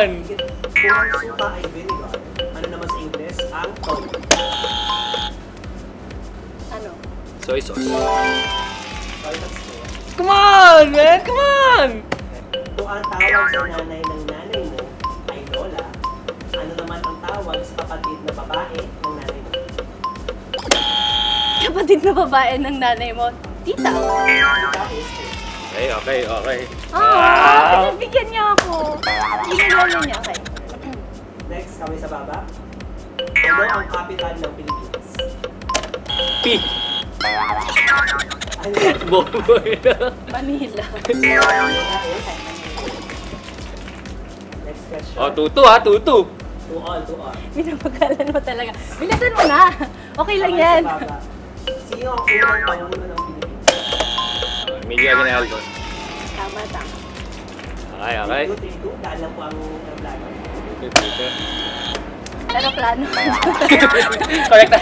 on! Kung ang suka ay vinegar, ano naman sa Ingles ang toyo? Ano? Soy sauce. Soy sauce. Come on, man! Come on! Kung ang tawag sa nanay ng nanay mo ay lola, ano naman ang tawag sa kapatid na babae ng nanay mo? Kapatid na babae ng nanay mo, tita. Tita is Okay. Pinagbigyan niya ako. Ginagawa niya, okay. Next, kami sa baba. Ano ang capital ng Pilipinas? P. Ano yan? Boboy na. Manila. Next question. Oh, tutu ha, tutu. To all. Pinapagalan mo talaga. Bilisan mo na. Okay lang Kami yan. sa baba. Sino ang unang pangulo ng Pilipinas? Miguel Aguinaldo. Tama. Okay. 2, 3, 2. Daan lang po ang plano. Pero plano. Correct.